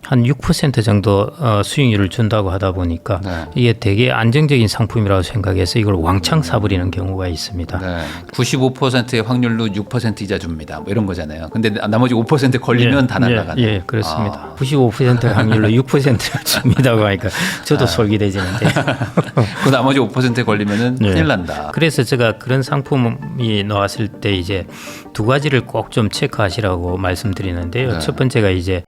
한 6% 정도 수익률을 준다고 하다 보니까 네. 이게 되게 안정적인 상품이라고 생각해서 이걸 왕창 사버리는 경우가 있습니다. 네. 95%의 확률로 6% 이자 줍니다. 뭐 이런 거잖아요. 근데 나머지 5% 걸리면 다 날아가는. 예, 그렇습니다. 95% 확률로 6%를 줍니다고 하니까 저도 솔깃해지는데. 그 나머지 5% 걸리면은 네. 큰일 난다. 그래서 제가 그런 상품이 나왔을 때 이제 두 가지를 꼭 좀 체크하시라고 말씀드리는데요. 네. 첫 번째가 이제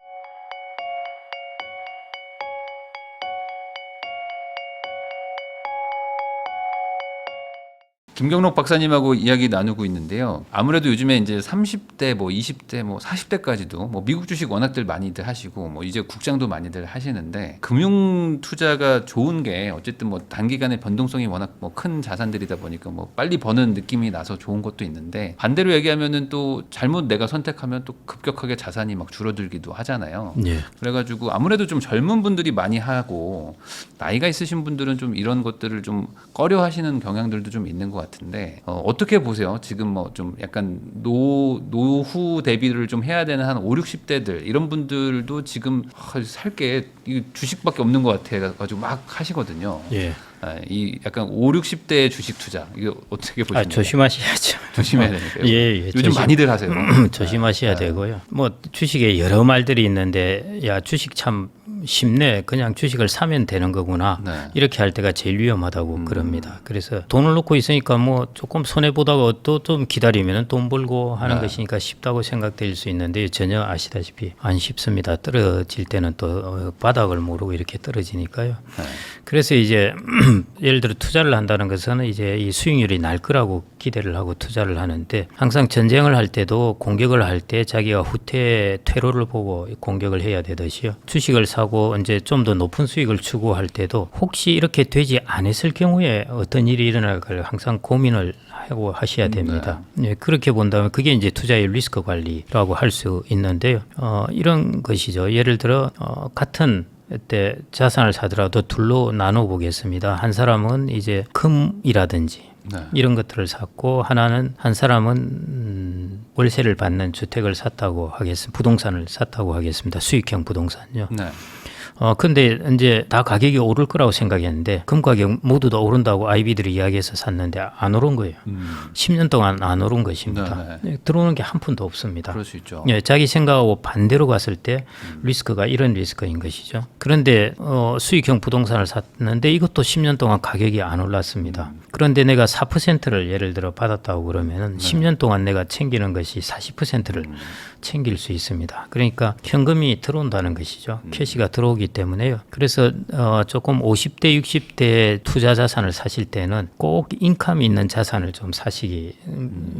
김경록 박사님하고 이야기 나누고 있는데요. 아무래도 요즘에 이제 30대, 뭐 20대, 뭐 40대까지도 뭐 미국 주식 워낙들 많이들 하시고 뭐 이제 국장도 많이들 하시는데 금융 투자가 좋은 게 어쨌든 뭐 단기간에 변동성이 워낙 뭐 큰 자산들이다 보니까 뭐 빨리 버는 느낌이 나서 좋은 것도 있는데 반대로 얘기하면은 또 잘못 내가 선택하면 또 급격하게 자산이 막 줄어들기도 하잖아요. 예. 그래가지고 아무래도 좀 젊은 분들이 많이 하고 나이가 있으신 분들은 좀 이런 것들을 좀 꺼려하시는 경향들도 좀 있는 것 같은데 어떻게 보세요? 지금 뭐 좀 약간 노후 대비를 좀 해야 되는 한 5, 60대들 이런 분들도 지금 살 게 주식밖에 없는 것 같아가지고 막 하시거든요. 예. 이 약간 5, 60대의 주식 투자 이거 어떻게 보시나요? 조심하셔야죠. 조심해야 되니까요. 예, 요즘 많이들 하세요. 조심하셔야 되고요. 뭐 주식에 여러 말들이 있는데 야 주식 참 쉽네. 그냥 주식을 사면 되는 거구나. 네. 이렇게 할 때가 제일 위험하다고 그럽니다. 그래서 돈을 놓고 있으니까 뭐 조금 손해 보다가 또 좀 기다리면 돈 벌고 하는 네. 것이니까 쉽다고 생각될 수 있는데 전혀 아시다시피 안 쉽습니다. 떨어질 때는 또 바닥을 모르고 이렇게 떨어지니까요. 네. 그래서 이제 예를 들어 투자를 한다는 것은 이제 이 수익률이 날 거라고 기대를 하고 투자를 하는데 항상 전쟁을 할 때도 공격을 할 때 자기가 후퇴 퇴로를 보고 공격을 해야 되듯이요. 주식을 사고 이제 좀 더 높은 수익을 추구할 때도 혹시 이렇게 되지 않았을 경우에 어떤 일이 일어날까를 항상 고민을 하고 하셔야 됩니다. 네, 그렇게 본다면 그게 이제 투자의 리스크 관리라고 할 수 있는데요. 이런 것이죠. 예를 들어 같은 때 자산을 사더라도 둘로 나눠 보겠습니다. 한 사람은 이제 금이라든지 네. 이런 것들을 샀고 한 사람은 월세를 받는 주택을 샀다고 하겠습니다. 부동산을 샀다고 하겠습니다. 수익형 부동산요. 네. 근데 이제 다 가격이 오를 거라고 생각했는데 금 가격 모두 다 오른다고 아이비들이 이야기해서 샀는데 안 오른 거예요. 10년 동안 안 오른 것입니다. 네. 들어오는 게 한 푼도 없습니다. 그럴 수 있죠. 예, 자기 생각하고 반대로 갔을 때 리스크가 이런 리스크인 것이죠. 그런데 수익형 부동산을 샀는데 이것도 10년 동안 가격이 안 올랐습니다. 그런데 내가 4%를 예를 들어 받았다고 그러면은 10년 동안 내가 챙기는 것이 40%를 챙길 수 있습니다. 그러니까 현금이 들어온다는 것이죠. 캐시가 들어오기 때문에요. 그래서 조금 50대, 60대 투자 자산을 사실 때는 꼭 인감이 있는 자산을 좀 사시기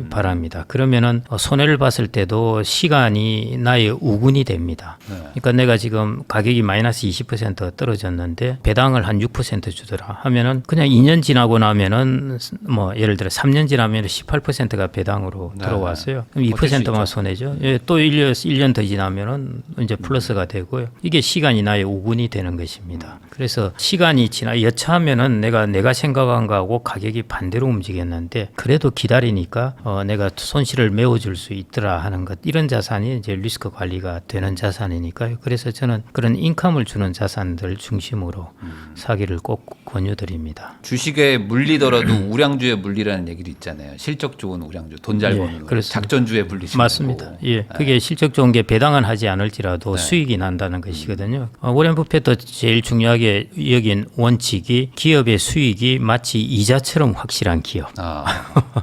바랍니다. 그러면은 손해를 봤을 때도 시간이 나의 우군이 됩니다. 네. 그러니까 내가 지금 가격이 마이너스 20% 떨어졌는데 배당을 한 6% 주더라 하면은 그냥 2년 지나고 나면은 뭐 예를 들어 3년 지나면 18%가 배당으로 네. 들어왔어요. 그럼 어쩔 수 2%만 있죠. 손해죠. 예, 또 1년 더 지나면은 이제 플러스가 되고요. 이게 시간이 나의 우군이 되는 것입니다. 그래서 시간이 여차하면은 내가 생각한 거하고 가격이 반대로 움직였는데 그래도 기다리니까 내가 손실을 메워줄 수 있더라 하는 것 이런 자산이 이제 리스크 관리가 되는 자산이니까요. 그래서 저는 그런 인컴을 주는 자산들 중심으로 사기를 꼭 권유드립니다. 주식에 물리더라도 우량주에 물리라는 얘기도 있잖아요. 실적 좋은 우량주, 돈 잘 예, 버는 거. 그렇습니다. 작전주에 물리지 맞습니다. 말고. 예, 그게 실적 좋은 게 배당은 하지 않을지라도 네. 수익이 난다는 것이거든요. 워렌 버핏도 제일 중요하게 여긴 원칙이 기업의 수익이 마치 이자처럼 확실한 기업.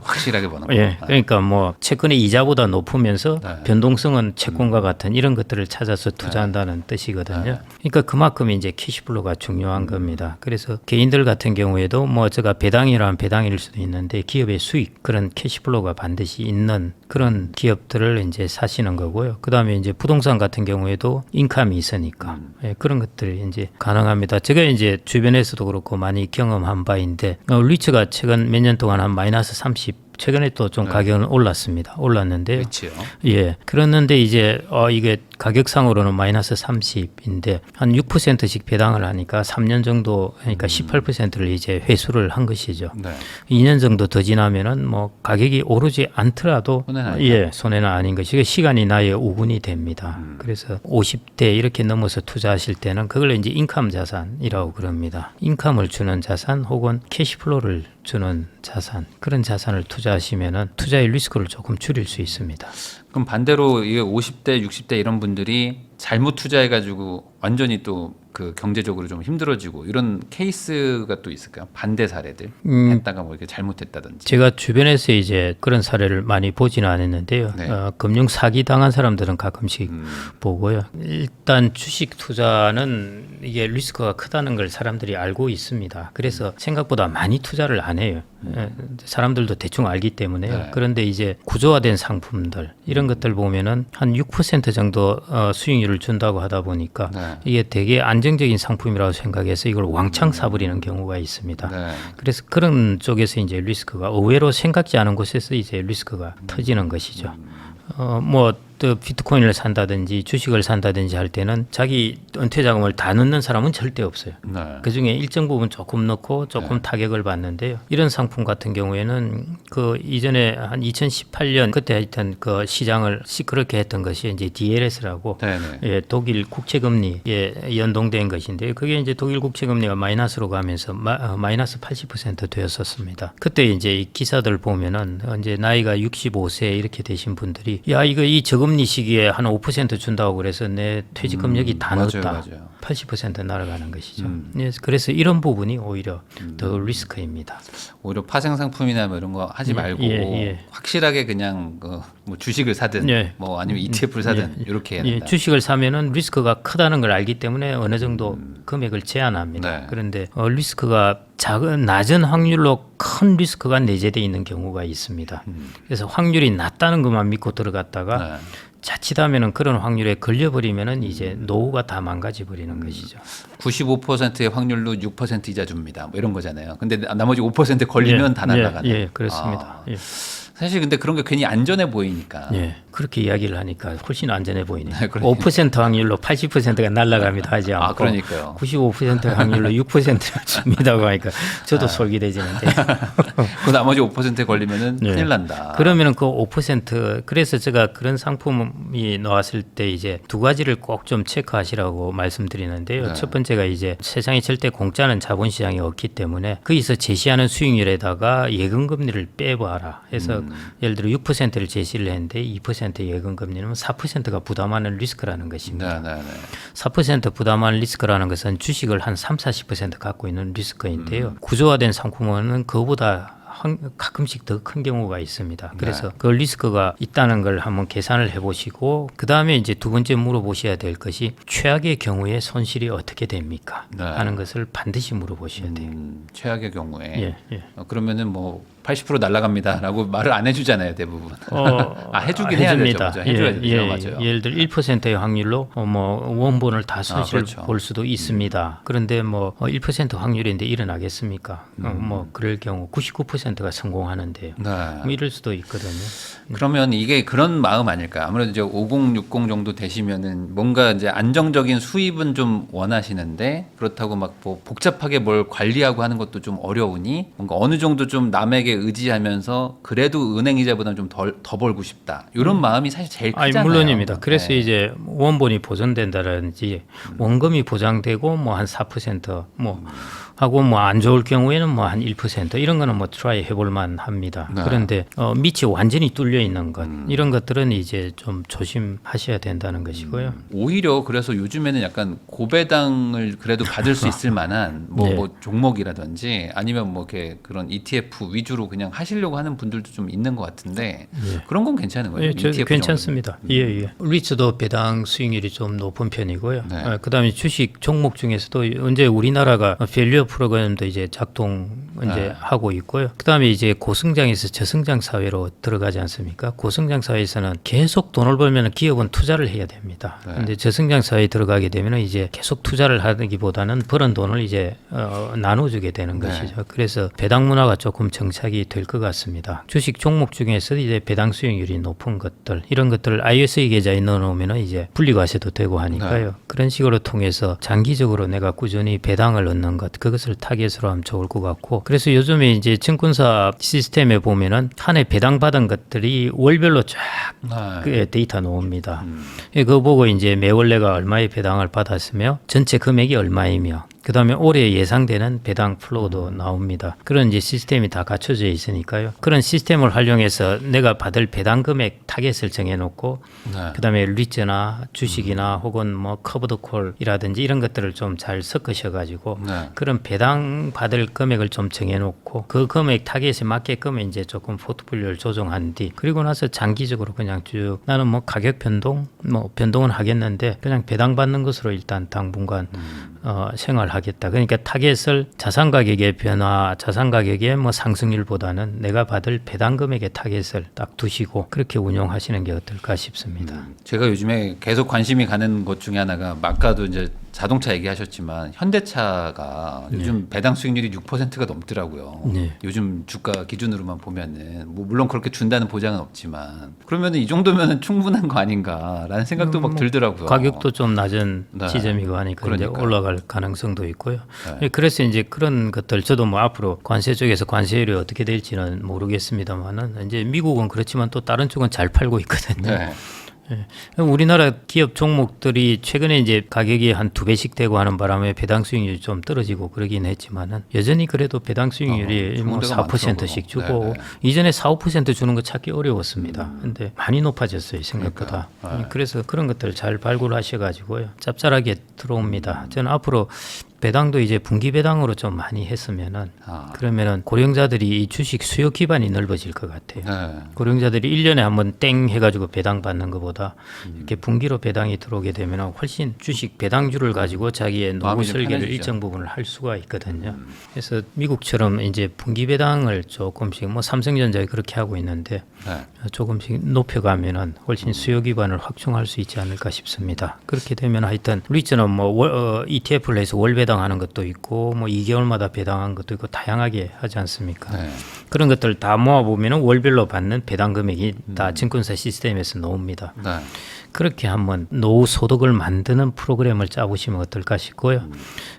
확실하게 버는 거. 예, 그러니까 뭐 채권의 이자보다 높으면서 네. 변동성은 채권과 같은 이런 것들을 찾아서 투자한다는 뜻이거든요. 그러니까 그만큼 이제 캐시플로가 중요한 겁니다. 그래서 개인들 같은 경우에도 뭐 제가 배당이라면 배당일 수도 있는데 기업의 수익 그런 캐시플로가 반드시 있는 그런 기업들을 이제 사시는 거고요. 그다음에 이제 부동산 같은 경우에도 인컴이 있으니까 예, 그런 것들이 이제 가능합니다. 제가 이제 주변에서도 그렇고 많이 경험한 바인데 리츠가 최근 몇 년 동안 한 마이너스 30 최근에 또 좀 가격은 올랐습니다. 올랐는데 그렇죠. 예. 그랬는데 이제 이게 가격상으로는 마이너스 30인데 한 6%씩 배당을 하니까 3년 정도 그러니까 18%를 이제 회수를 한 것이죠. 네. 2년 정도 더 지나면은 뭐 가격이 오르지 않더라도 손해는 아니다. 예, 손해는 아닌 것이 시간이 나의 우군이 됩니다. 그래서 50대 이렇게 넘어서 투자하실 때는 그걸 이제 인컴 자산이라고 그럽니다. 인컴을 주는 자산 혹은 캐시플로우를 주는 자산 그런 자산을 투자하시면은 투자의 리스크를 조금 줄일 수 있습니다. 그럼 반대로 이게 50대, 60대 이런 분들이 잘못 투자해가지고 완전히 또 그 경제적으로 좀 힘들어지고 이런 케이스가 또 있을까요? 반대 사례들 했다가 뭐 이렇게 잘못했다든지. 제가 주변에서 이제 그런 사례를 많이 보지는 않았는데요. 네. 금융 사기 당한 사람들은 가끔씩 보고요. 일단 주식 투자는 이게 리스크가 크다는 걸 사람들이 알고 있습니다. 그래서 생각보다 많이 투자를 안 해요. 사람들도 대충 알기 때문에요. 네. 그런데 이제 구조화된 상품들 이런 것들 보면은 한 6% 정도 수익률을 준다고 하다 보니까 네. 이게 되게 안정적인 상품이라고 생각해서 이걸 왕창 사버리는 경우가 있습니다. 네. 그래서 그런 쪽에서 이제 리스크가 의외로 생각지 않은 곳에서 이제 리스크가 터지는 것이죠. 또 비트코인을 산다든지 주식을 산다든지 할 때는 자기 은퇴 자금을 다 넣는 사람은 절대 없어요. 네. 그 중에 일정 부분 조금 넣고 조금 타격을 받는데요. 이런 상품 같은 경우에는 그 이전에 한 2018년 그때 하여튼 그 시장을 시끄럽게 했던 것이 이제 DLS라고 네네. 예, 독일 국채금리에 연동된 것인데 그게 이제 독일 국채금리가 마이너스로 가면서 마이너스 80% 되었었습니다. 그때 이제 이 기사들 보면은 이제 나이가 65세 이렇게 되신 분들이 야 이거 이 저금리 시기에 한 5% 준다고 그래서 내 퇴직금 여기 다 맞아요, 넣었다. 맞아요. 80% 날아가는 것이죠. 예, 그래서 이런 부분이 오히려 더 리스크입니다. 오히려 파생 상품이나 뭐 이런 거 하지 말고 예. 확실하게 그냥 뭐 주식을 사든 예. 뭐 아니면 ETF를 사든 이렇게 해야 예, 된다. 주식을 사면은 리스크가 크다는 걸 알기 때문에 어느 정도 금액을 제한합니다. 네. 그런데 리스크가 낮은 확률로 큰 리스크가 내재되어 있는 경우가 있습니다. 그래서 확률이 낮다는 것만 믿고 들어갔다가 네. 자칫하면은 그런 확률에 걸려버리면은 이제 노후가 다 망가져 버리는 것이죠. 95%의 확률로 6% 이자 줍니다. 뭐 이런 거잖아요. 근데 나머지 5% 걸리면 다 날아가는. 예, 그렇습니다. 아, 사실 근데 그런 게 괜히 안전해 보이니까. 예, 그렇게 이야기를 하니까 훨씬 안전해 보이네요. 네, 그러니까. 5% 확률로 80%가 날아갑니다 하지 않고 아, 그러니까요. 95% 확률로 6%를 줍니다고 하니까 저도 솔깃해지는데. 그 나머지 5%에 걸리면은 예. 큰일 난다. 그러면은 그 5% 그래서 제가 그런 상품이 나왔을 때 이제 두 가지를 꼭 좀 체크하시라고 말씀드리는데요. 네. 첫 번째가 이제 세상에 절대 공짜는 자본시장이 없기 때문에 거기서 제시하는 수익률에다가 예금금리를 빼봐라 해서 예를 들어 6%를 제시를 했는데 2% 예금금리는 4%가 부담하는 리스크라는 것입니다. 네. 4% 부담하는 리스크라는 것은 주식을 한 30-40% 갖고 있는 리스크인데요. 구조화된 상품은 그거보다 가끔씩 더 큰 경우가 있습니다. 그래서 그 리스크가 있다는 걸 한번 계산을 해보시고 그 다음에 이제 두 번째 물어보셔야 될 것이 최악의 경우에 손실이 어떻게 됩니까? 네. 하는 것을 반드시 물어보셔야 돼요. 최악의 경우에 예. 그러면은 뭐 80% 날라갑니다라고 말을 안 해주잖아요 대부분. 해주긴 해줍니다. 해야 되죠. 해줘야 되죠. 맞아요. 예를 들어 1%의 확률로 뭐 원본을 다 손실 그렇죠. 볼 수도 있습니다. 그런데 뭐 1% 확률인데 일어나겠습니까? 뭐 그럴 경우 99%가 성공하는데요. 네. 뭐 이럴 수도 있거든요. 그러면 이게 그런 마음 아닐까? 아무래도 이제 5060 정도 되시면은 뭔가 이제 안정적인 수입은 좀 원하시는데 그렇다고 막 뭐 복잡하게 뭘 관리하고 하는 것도 좀 어려우니 뭔가 어느 정도 좀 남에게 의지하면서 그래도 은행 이자보다는 좀 더 벌고 싶다. 이런 마음이 사실 제일 크잖아요. 물론입니다. 그래서 네. 이제 원본이 보존된다든지 원금이 보장되고 뭐 한 4%뭐 하고 뭐 안 좋을 경우에는 뭐 한 1% 이런 거는 뭐 트라이 해볼 만합니다. 네. 그런데 밑이 완전히 뚫려 있는 것 이런 것들은 이제 좀 조심하셔야 된다는 것이고요. 오히려 그래서 요즘에는 약간 고배당을 그래도 받을 수 있을 만한 뭐, 네. 뭐 종목이라든지 아니면 뭐 이렇게 그런 ETF 위주로 그냥 하시려고 하는 분들도 좀 있는 것 같은데 그런 건 괜찮은 거예요? 예, 저 ETF 괜찮습니다. 예. 리츠도 배당 수익률이 좀 높은 편이고요. 네. 그다음에 주식 종목 중에서도 언제 우리나라가 밸류 프로그램도 이제 작동 이제 하고 있고요. 그다음에 이제 고성장에서 저성장 사회로 들어가지 않습니까? 고성장 사회에서는 계속 돈을 벌면 기업은 투자를 해야 됩니다. 근데 저성장 사회에 들어가게 되면 이제 계속 투자를 하기보다는 벌은 돈을 이제 나눠주게 되는 것이죠. 그래서 배당 문화가 조금 정착이 될 것 같습니다. 주식 종목 중에서 이제 배당 수익률이 높은 것들 이런 것들을 ISA 계좌에 넣어놓으면 이제 분리과세도 되고 하니까요. 그런 식으로 통해서 장기적으로 내가 꾸준히 배당을 얻는 것 그것을 타겟으로 하면 좋을 것 같고 그래서 요즘에 이제 증권사 시스템에 보면은 한 해 배당 받은 것들이 월별로 쫙 데이터 나옵니다. 그거 보고 이제 매월 내가 얼마의 배당을 받았으며 전체 금액이 얼마이며 그다음에 올해 예상되는 배당 플로우도 나옵니다. 그런 이제 시스템이 다 갖춰져 있으니까요. 그런 시스템을 활용해서 내가 받을 배당 금액 타겟을 정해놓고 그다음에 리츠나 주식이나 혹은 뭐 커브드 콜이라든지 이런 것들을 좀 잘 섞으셔가지고 그런 배당 받을 금액을 좀 정해놓고 그 금액 타겟에 맞게끔 이제 조금 포트폴리오를 조정한 뒤 그리고 나서 장기적으로 그냥 쭉 나는 뭐 가격 변동 뭐 변동은 하겠는데 그냥 배당 받는 것으로 일단 당분간 생활하겠다. 그러니까 타겟을 자산 가격의 변화, 자산 가격의 뭐 상승률보다는 내가 받을 배당 금액의 타겟을 딱 두시고 그렇게 운용하시는 게 어떨까 싶습니다. 제가 요즘에 계속 관심이 가는 것 중에 하나가 아까도 이제 자동차 얘기하셨지만 현대차가 요즘 배당 수익률이 6%가 넘더라고요. 요즘 주가 기준으로만 보면은 뭐 물론 그렇게 준다는 보장은 없지만 그러면 이 정도면 충분한 거 아닌가라는 생각도 막 들더라고요. 가격도 좀 낮은 지점이고 하니까 이제 올라갈 가능성도 있고요. 그래서 이제 그런 것들 저도 뭐 앞으로 관세 쪽에서 관세율이 어떻게 될지는 모르겠습니다만은 이제 미국은 그렇지만 또 다른 쪽은 잘 팔고 있거든요. 우리나라 기업 종목들이 최근에 이제 가격이 한 2배씩 되고 하는 바람에 배당 수익률이 좀 떨어지고 그러긴 했지만은 여전히 그래도 배당 수익률이 뭐 4%씩 주고 이전에 4, 5% 주는 거 찾기 어려웠습니다. 근데 많이 높아졌어요 생각보다. 그래서 그런 것들 잘 발굴하셔가지고요 짭짤하게 들어옵니다. 저는 앞으로 배당도 이제 분기 배당으로 좀 많이 했으면은 그러면은 고령자들이 이 주식 수요 기반이 넓어질 것 같아요. 고령자들이 1년에 한번 땡 해가지고 배당 받는 것보다 이렇게 분기로 배당이 들어오게 되면 훨씬 주식 배당주를 가지고 자기의 노후 설계를 일정 부분을 할 수가 있거든요. 그래서 미국처럼 이제 분기 배당을 조금씩 뭐 삼성전자 그렇게 하고 있는데 조금씩 높여가면은 훨씬 수요 기반을 확충할 수 있지 않을까 싶습니다. 그렇게 되면 하여튼 리츠는 뭐 ETF를 해서 월 배당하는 것도 있고 뭐 2개월마다 배당한 것도 있고 다양하게 하지 않습니까? 그런 것들 다 모아보면 월별로 받는 배당 금액이 다 증권사 시스템에서 나옵니다. 그렇게 한번 노후 소득을 만드는 프로그램을 짜보시면 어떨까 싶고요.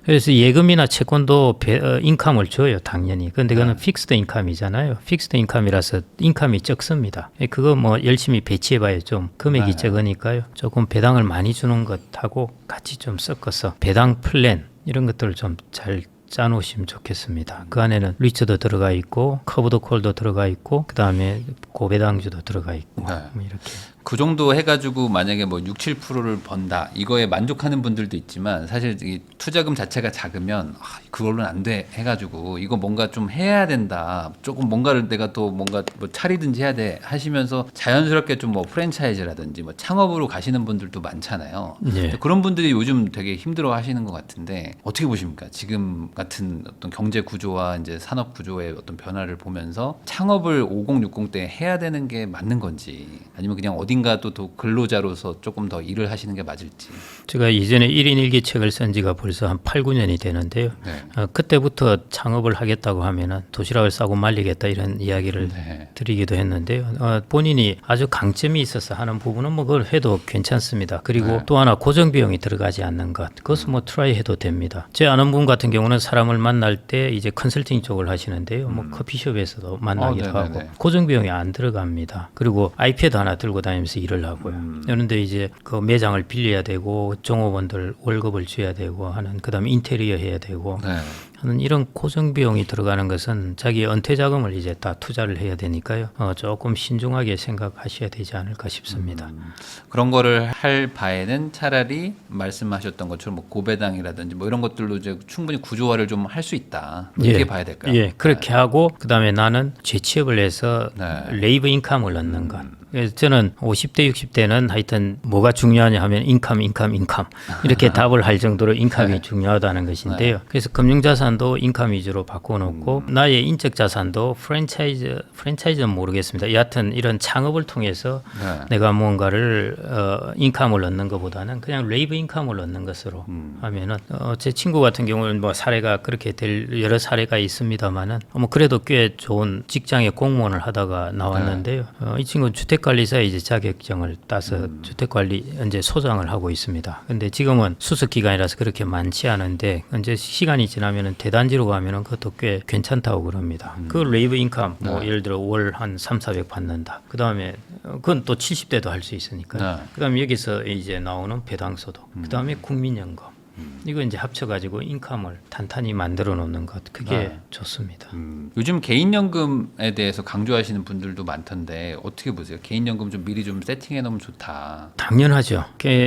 그래서 예금이나 채권도 인컴을 줘요, 당연히. 그런데 그거는 픽스드 인컴이잖아요. 픽스드 인컴이라서 인컴이 적습니다. 그거 뭐 열심히 배치해봐야 좀 금액이 적으니까요. 조금 배당을 많이 주는 것하고 같이 좀 섞어서 배당 플랜 이런 것들을 좀 잘 짜놓으시면 좋겠습니다. 그 안에는 리츠도 들어가 있고 커브드 콜도 들어가 있고 그 다음에 고배당주도 들어가 있고 뭐 이렇게. 그 정도 해가지고 만약에 뭐 6, 7%를 번다 이거에 만족하는 분들도 있지만 사실 이 투자금 자체가 작으면 그걸로는 안 돼 해가지고 이거 뭔가 좀 해야 된다 조금 뭔가를 내가 또 뭔가 뭐 차리든지 해야 돼 하시면서 자연스럽게 좀 뭐 프랜차이즈라든지 뭐 창업으로 가시는 분들도 많잖아요. 그런 분들이 요즘 되게 힘들어 하시는 것 같은데 어떻게 보십니까? 지금 같은 어떤 경제 구조와 이제 산업 구조의 어떤 변화를 보면서 창업을 5060 때 해야 되는 게 맞는 건지 아니면 그냥 어딘가 또 근로자로서 조금 더 일을 하시는 게 맞을지. 제가 이전에 1인 1기 책을 쓴 지가 벌써 한 8, 9년이 되는데요. 그때부터 창업을 하겠다고 하면은 도시락을 싸고 말리겠다 이런 이야기를 드리기도 했는데요. 본인이 아주 강점이 있어서 하는 부분은 뭐 그걸 해도 괜찮습니다. 그리고 또 하나 고정 비용이 들어가지 않는 것. 그것은 뭐 트라이 해도 됩니다. 제 아는 분 같은 경우는 사람을 만날 때 이제 컨설팅 쪽을 하시는데요. 뭐 커피숍에서도 만나기도 하고 고정 비용이 안 들어갑니다. 그리고 아이패드 하나 들고 다니면서 일을 하고요. 그런데 이제 그 매장을 빌려야 되고 종업원들 월급을 줘야 되고 하는 그다음에 인테리어 해야 되고 하는 이런 고정 비용이 들어가는 것은 자기 은퇴 자금을 이제 다 투자를 해야 되니까요. 조금 신중하게 생각하셔야 되지 않을까 싶습니다. 그런 거를 할 바에는 차라리 말씀하셨던 것처럼 뭐 고배당이라든지 뭐 이런 것들로 이제 충분히 구조화를 좀 할 수 있다. 이렇게 봐야 될까요? 예, 그렇게 하고 그다음에 나는 재취업을 해서 레이브 인컴을 얻는 것. 그래서 저는 50대, 60대는 하여튼 뭐가 중요하냐 하면 인컴 이렇게 답을 할 정도로 인컴이 중요하다는 것인데요. 그래서 금융자산 자산도 인컴 위주로 바꿔놓고 나의 인적 자산도 프랜차이즈는 모르겠습니다. 여하튼 이런 창업을 통해서 네. 내가 뭔가를 인컴을 얻는 것보다는 그냥 레이브 인컴을 얻는 것으로 하면은 제 친구 같은 경우는 뭐 사례가 그렇게 될 여러 사례가 있습니다만은 뭐 그래도 꽤 좋은 직장에 공무원을 하다가 나왔는데요. 이 친구는 주택관리사에 이제 자격증을 따서 주택관리 이제 소장을 하고 있습니다. 근데 지금은 수습 기간이라서 그렇게 많지 않은데 이제 시간이 지나면은 대단지로 가면은 그것도 꽤 괜찮다고 그럽니다. 그 레이브 인컴 뭐 예를 들어 월 한 3,400 받는다. 그다음에 그건 또 70대도 할 수 있으니까. 그다음에 여기서 이제 나오는 배당소득. 그다음에 국민연금. 이거 이제 합쳐가지고 인컴을 탄탄히 만들어 놓는 것 그게 좋습니다. 요즘 개인연금에 대해서 강조하시는 분들도 많던데 어떻게 보세요? 개인연금 좀 미리 좀 세팅해 놓으면 좋다. 당연하죠.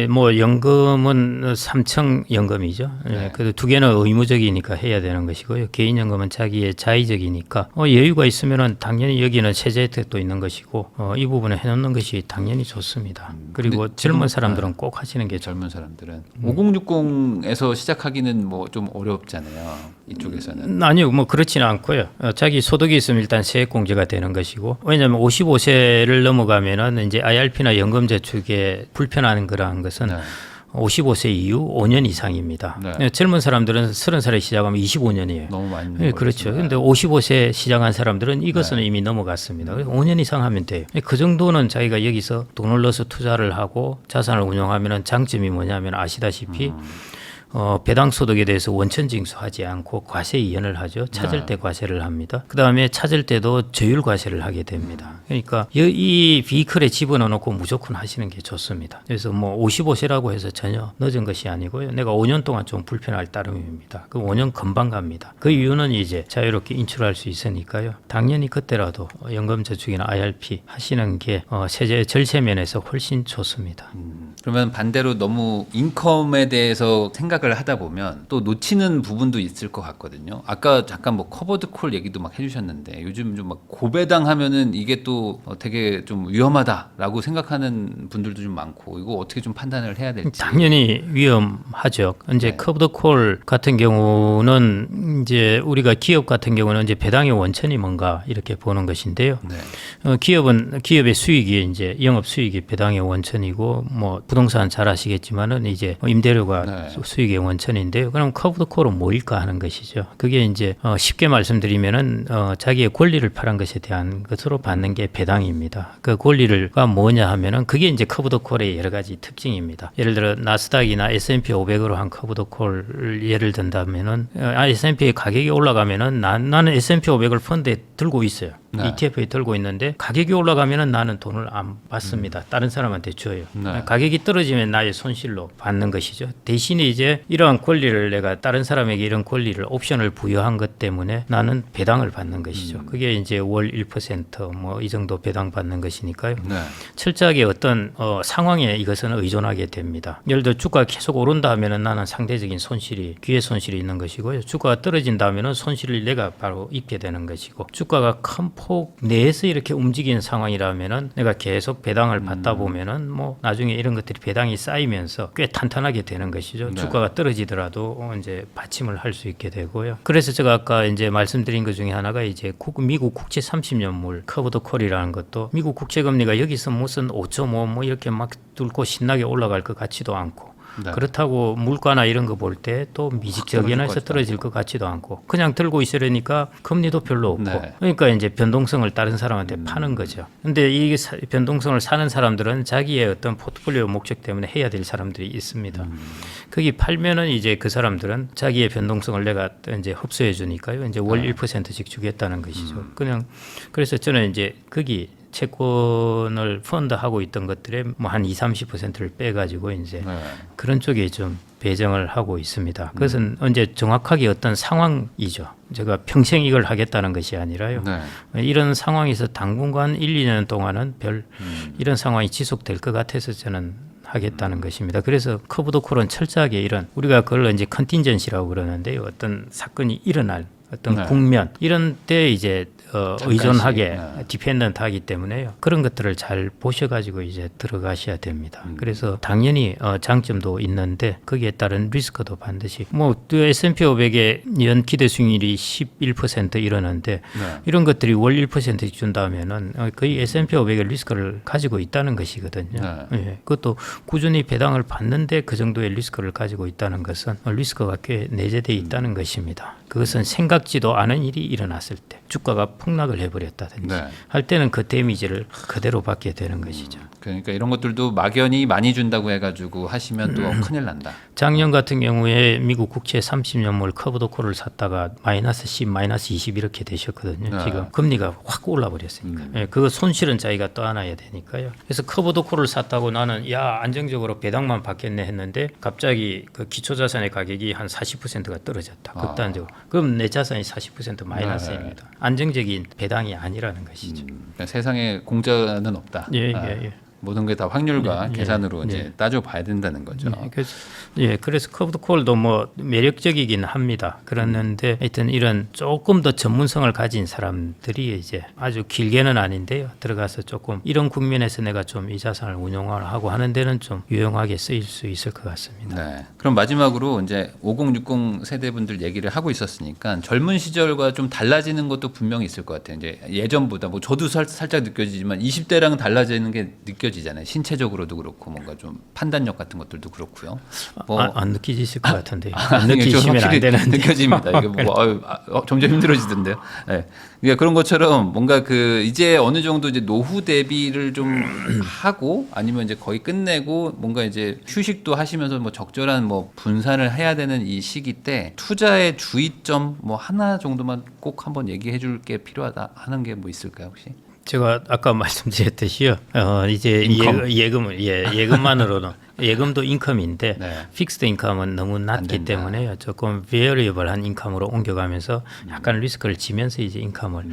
뭐 연금은 3층 연금이죠. 네. 그래도 두 개는 의무적이니까 해야 되는 것이고요. 개인연금은 자기의 자의적이니까 여유가 있으면은 당연히 여기는 세제 혜택도 있는 것이고 이 부분에 해놓는 것이 당연히 좋습니다. 그리고 젊은 사람들은 꼭 하시는 게 젊은 사람들은 5060에서 시작하기는 뭐 좀 어렵잖아요. 이쪽에서는. 아니요, 뭐 그렇지는 않고요. 자기 소득이 있으면 일단 세액공제가 되는 것이고, 왜냐하면 55세를 넘어가면은 이제 IRP나 연금 저축에 불편한 그러한 것은 네. 55세 이후 5년 이상입니다. 네. 젊은 사람들은 30살에 시작하면 25년이에요. 너무 많이. 네, 그렇죠. 근데 55세 시작한 사람들은 이것은 네. 이미 넘어갔습니다. 그래서 5년 이상 하면 돼요. 그 정도는 자기가 여기서 돈을 넣어서 투자를 하고 자산을 운용하면은 장점이 뭐냐면 아시다시피 배당 소득에 대해서 원천 징수하지 않고 과세 이연을 하죠. 찾을 때 과세를 합니다. 그 다음에 찾을 때도 저율 과세를 하게 됩니다. 그러니까 이 비클에 집어넣어 놓고 무조건 하시는 게 좋습니다. 그래서 뭐 55세라고 해서 전혀 늦은 것이 아니고요. 내가 5년 동안 좀 불편할 따름입니다. 그 5년 금방 갑니다. 그 이유는 이제 자유롭게 인출할 수 있으니까요. 당연히 그때라도 연금저축이나 IRP 하시는 게 세제 절세 면에서 훨씬 좋습니다. 그러면 반대로 너무 인컴에 대해서 생각을 하다 보면 또 놓치는 부분도 있을 것 같거든요. 아까 잠깐 뭐 커버드 콜 얘기도 막 해주셨는데 요즘 좀 막 고배당 하면은 이게 또 되게 좀 위험하다라고 생각하는 분들도 좀 많고 이거 어떻게 좀 판단을 해야 될지. 당연히 위험하죠. 이제 네. 커버드 콜 같은 경우는 이제 우리가 기업 같은 경우는 이제 배당의 원천이 뭔가 이렇게 보는 것인데요. 네. 기업의 수익이 이제 영업 수익이 배당의 원천이고 뭐 부동산 잘 아시겠지만은 이제 임대료가 네. 수익의 원천인데요. 그럼 커브드 콜은 뭐일까 하는 것이죠. 그게 이제 쉽게 말씀드리면은 자기의 권리를 팔은 것에 대한 것으로 받는 게 배당입니다. 그 권리가 뭐냐 하면은 그게 이제 커브드 콜의 여러 가지 특징입니다. 예를 들어 나스닥이나 S&P 500으로 한 커브드 콜을 예를 든다면은 S&P 가격이 올라가면은 나는 S&P 500을 펀드에 들고 있어요. 네. ETF에 들고 있는데 가격이 올라가면은 나는 돈을 안 받습니다. 다른 사람한테 줘요. 네. 가격이 떨어지면 나의 손실로 받는 것이죠. 대신에 이제 이러한 권리를 내가 다른 사람에게 이런 권리를 옵션을 부여한 것 때문에 나는 배당을 받는 것이죠. 그게 이제 월 1% 뭐 이 정도 배당 받는 것이니까요. 네. 철저하게 어떤 상황에 이것은 의존하게 됩니다. 예를 들어 주가가 계속 오른다 하면은 나는 상대적인 손실이 기회 손실이 있는 것이고요. 주가가 떨어진다 하면은 손실을 내가 바로 입게 되는 것이고 주가가 큰 폭 내에서 이렇게 움직이는 상황이라면은 내가 계속 배당을 받다 보면은 뭐 나중에 이런 것들이 배당이 쌓이면서 꽤 탄탄하게 되는 것이죠. 네. 주가가 떨어지더라도 이제 받침을 할 수 있게 되고요. 그래서 제가 아까 이제 말씀드린 것 중에 하나가 이제 미국 국채 30년물 커브드 콜이라는 것도 미국 국채 금리가 여기서 무슨 5.5 뭐 이렇게 막 뚫고 신나게 올라갈 것 같지도 않고 네. 그렇다고 물가나 이런 거 볼 때 또 미지적연해서 떨어질 것 같지도 않고 그냥 들고 있으려니까 금리도 별로 없고 네. 그러니까 이제 변동성을 다른 사람한테 파는 거죠. 근데 이 변동성을 사는 사람들은 자기의 어떤 포트폴리오 목적 때문에 해야 될 사람들이 있습니다. 거기 팔면은 이제 그 사람들은 자기의 변동성을 내가 이제 흡수해 주니까요. 이제 월 1%씩 주겠다는 것이죠. 그냥 그래서 저는 이제 거기 채권을 펀드하고 있던 것들의 뭐 한 20-30%를 빼가지고 이제 네. 그런 쪽에 좀 배정을 하고 있습니다. 그것은 이제 정확하게 어떤 상황이죠. 제가 평생 이걸 하겠다는 것이 아니라요. 네. 이런 상황에서 당분간 1-2년 동안은 이런 상황이 지속될 것 같아서 저는 하겠다는 것입니다. 그래서 커브드 콜은 철저하게 이런 우리가 그걸 이제 컨틴전시라고 그러는데요. 어떤 사건이 일어날 어떤 네. 국면 이런 때 이제 의존하게 네. 디펜던트하기 때문에요. 그런 것들을 잘 보셔가지고 이제 들어가셔야 됩니다. 음. 그래서 당연히 장점도 있는데 거기에 따른 리스크도 반드시 뭐 S&P 500의 연 기대 수익률이 11% 이러는데 네. 이런 것들이 월 1% 준다면은 거의 S&P 500의 리스크를 가지고 있다는 것이거든요. 네. 예, 그것도 꾸준히 배당을 받는데 그 정도의 리스크를 가지고 있다는 것은 리스크가 꽤 내재되어 있다는 것입니다. 그것은 생각지도 않은 일이 일어났을 때 주가가 폭락을 해버렸다든지 네. 할 때는 그 데미지를 그대로 받게 되는 것이죠. 그러니까 이런 것들도 막연히 많이 준다고 해가지고 하시면 또 큰일 난다. 작년 같은 경우에 미국 국채 30년물 커브도코를 샀다가 마이너스 10, 마이너스 20 이렇게 되셨거든요. 네. 지금 금리가 확 올라버렸으니까. 예, 그거 손실은 자기가 떠안아야 되니까요. 그래서 커브도코를 샀다고 나는 야 안정적으로 배당만 받겠네 했는데 갑자기 그 기초자산의 가격이 한 40%가 떨어졌다. 극단적으로. 그럼 내 자산이 40% 마이너스입니다. 안정적인 배당이 아니라는 것이죠. 그러니까 세상에 공짜는 없다. 예, 아, 예, 예. 모든 게 다 확률과 예, 계산으로 예. 이제 따져봐야 된다는 거죠. 그래서 커브드콜도 뭐 매력적이긴 합니다. 그랬는데 하여튼 이런 조금 더 전문성을 가진 사람들이 이제 아주 길게는 아닌데요. 들어가서 조금 이런 국면에서 내가 좀 이 자산을 운용을 하고 하는 데는 좀 유용하게 쓰일 수 있을 것 같습니다. 네. 그럼 마지막으로 이제 5060 세대분들 얘기를 하고 있었으니까 젊은 시절과 좀 달라지는 것도 분명히 있을 것 같아요. 이제 예전보다 뭐 저도 살짝 느껴지지만 20대랑은 달라지는 게 느껴지잖아요. 신체적으로도 그렇고 뭔가 좀 판단력 같은 것들도 그렇고요. 뭐 안 느끼실 것 같은데 안 느끼시면 안 확실히 되는데 느껴집니다. 이게 뭐 점점 힘들어지던데요. 네. 그러니까 그런 것처럼 뭔가 그 이제 어느 정도 이제 노후 대비를 좀 하고 아니면 이제 거의 끝내고 뭔가 이제 휴식도 하시면서 뭐 적절한 뭐 분산을 해야 되는 이 시기 때 투자의 주의점 뭐 하나 정도만 꼭 한번 얘기해 줄 게 필요하다 하는 게 뭐 있을까요 혹시? 제가 아까 말씀드렸듯이요. 이제 인컴? 예금만으로는 예금도 인컴인데 네. 픽스드 인컴은 너무 안 낮기 된다. 때문에요. 조금 베어리어블한 인컴으로 옮겨가면서 약간 리스크를 지면서 이제 인컴을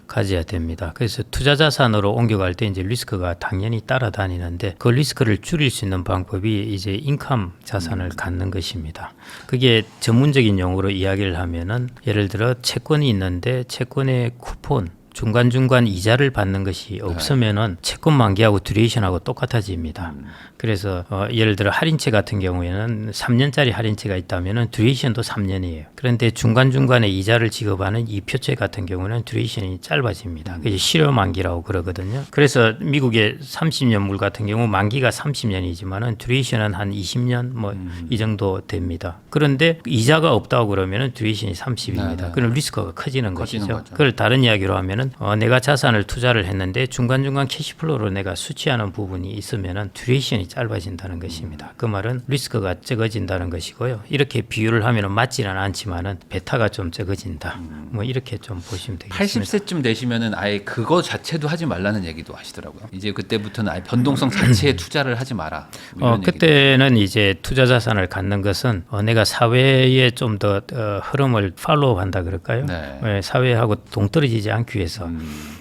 가져야 됩니다. 그래서 투자 자산으로 옮겨갈 때 이제 리스크가 당연히 따라다니는데 그 리스크를 줄일 수 있는 방법이 이제 인컴 자산을 갖는 것입니다. 그게 전문적인 용어로 이야기를 하면은 예를 들어 채권이 있는데 채권의 쿠폰 중간중간 이자를 받는 것이 없으면은 채권 만기하고 듀레이션하고 똑같아집니다. 그래서 예를 들어 할인채 같은 경우에는 3년짜리 할인채가 있다면은 듀레이션도 3년이에요. 그런데 중간중간에 이자를 지급하는 이 표채 같은 경우는 듀레이션이 짧아집니다. 그게 실효 만기라고 그러거든요. 그래서 미국의 30년 물 같은 경우 만기가 30년이지만은 듀레이션은 한 20년 뭐 이 정도 됩니다. 그런데 이자가 없다고 그러면은 듀레이션이 30입니다. 네, 네. 그럼 리스크가 커지는 것이죠. 거죠. 그걸 다른 이야기로 하면은 내가 자산을 투자를 했는데 중간중간 캐시플로우로 내가 수취하는 부분이 있으면은 듀레이션이 짧아진다는 것입니다. 그 말은 리스크가 적어진다는 것이고요. 이렇게 비유를 하면은 맞지는 않지만은 베타가 좀 적어진다. 뭐 이렇게 좀 보시면 되겠습니다. 80세쯤 되시면은 아예 그거 자체도 하지 말라는 얘기도 하시더라고요. 이제 그때부터는 아예 변동성 자체에 투자를 하지 마라. 뭐 이런 얘기도. 그때는 이제 투자 자산을 갖는 것은 내가 사회에 좀 더 흐름을 팔로우한다 그럴까요? 네. 사회하고 동떨어지지 않기 위해서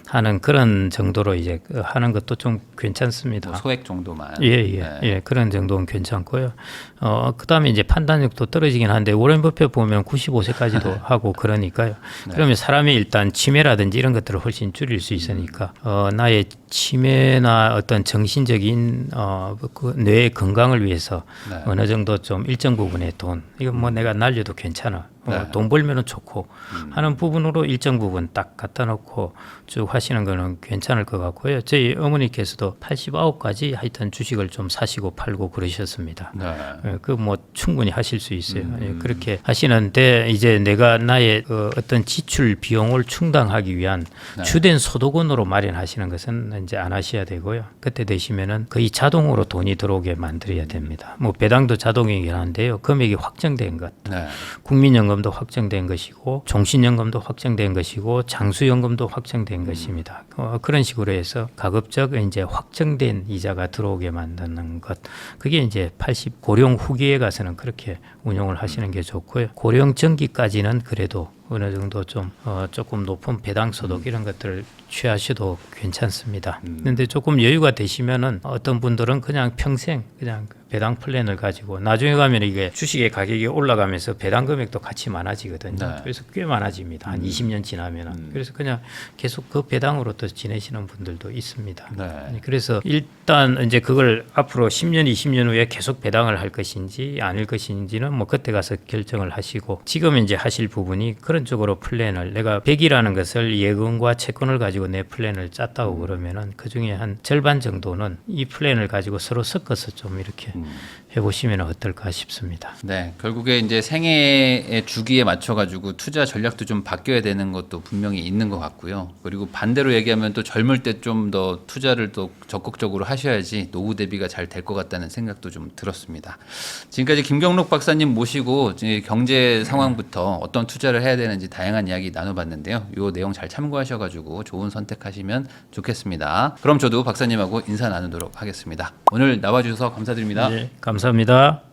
하는 그런 정도로 이제 하는 것도 좀 괜찮습니다. 뭐 소액 정도만. 예, 그런 정도는 괜찮고요. 그다음에 이제 판단력도 떨어지긴 한데 워렌 버핏 보면 95세까지도 하고 그러니까요. 그러면 사람이 일단 치매라든지 이런 것들을 훨씬 줄일 수 있으니까 나의 치매나 어떤 정신적인 그 뇌의 건강을 위해서 네. 어느 정도 좀 일정 부분의 돈 이거 뭐 내가 날려도 괜찮아. 돈 벌면은 좋고 하는 부분으로 일정 부분 딱 갖다 놓고 쭉 하시는 거는 괜찮을 것 같고요. 저희 어머니께서도 89까지 하여튼 주식을 좀 사시고 팔고 그러셨습니다. 네. 그 뭐 충분히 하실 수 있어요. 예, 그렇게 하시는데 이제 내가 나의 어떤 지출 비용을 충당하기 위한 주된 소득원으로 마련하시는 것은 이제 안 하셔야 되고요. 그때 되시면은 거의 자동으로 돈이 들어오게 만들어야 됩니다. 뭐 배당도 자동이긴 한데요. 금액이 확정된 것. 네. 국민연금도 확정된 것이고 종신연금도 확정된 것이고 장수연금도 확정된 것입니다. 그런 식으로 해서 가급적 이제 확정된 이자가 들어오게 만드는 것. 그게 이제 80 고령 후기에 가서는 그렇게 운용을 하시는 게 좋고요. 고령 전기까지는 그래도 어느 정도 좀 조금 높은 배당 소득 이런 것들을 취하셔도 괜찮습니다. 그런데 조금 여유가 되시면은 어떤 분들은 그냥 평생 그냥 배당 플랜을 가지고 나중에 가면 이게 주식의 가격이 올라가면서 배당 금액도 같이 많아지거든요. 네. 그래서 꽤 많아집니다. 한 20년 지나면은. 그래서 그냥 계속 그 배당으로 또 지내시는 분들도 있습니다. 네. 그래서 일단 이제 그걸 앞으로 10년, 20년 후에 계속 배당을 할 것인지 아닐 것인지는 뭐 그때 가서 결정을 하시고 지금 이제 하실 부분이 그런 쪽으로 플랜을 내가 100이라는 것을 예금과 채권을 가지고 내 플랜을 짰다고 그러면은 그 중에 한 절반 정도는 이 플랜을 가지고 서로 섞어서 좀 이렇게 해보시면 어떨까 싶습니다. 네, 결국에 이제 생애의 주기에 맞춰가지고 투자 전략도 좀 바뀌어야 되는 것도 분명히 있는 것 같고요. 그리고 반대로 얘기하면 또 젊을 때 좀 더 투자를 또 적극적으로 하셔야지 노후 대비가 잘 될 것 같다는 생각도 좀 들었습니다. 지금까지 김경록 박사님 모시고 이제 경제 상황부터 어떤 투자를 해야 되는지 다양한 이야기 나눠봤는데요. 이 내용 잘 참고하셔가지고 좋은 선택하시면 좋겠습니다. 그럼 저도 박사님하고 인사 나누도록 하겠습니다. 오늘 나와주셔서 감사드립니다. 네, 감사합니다.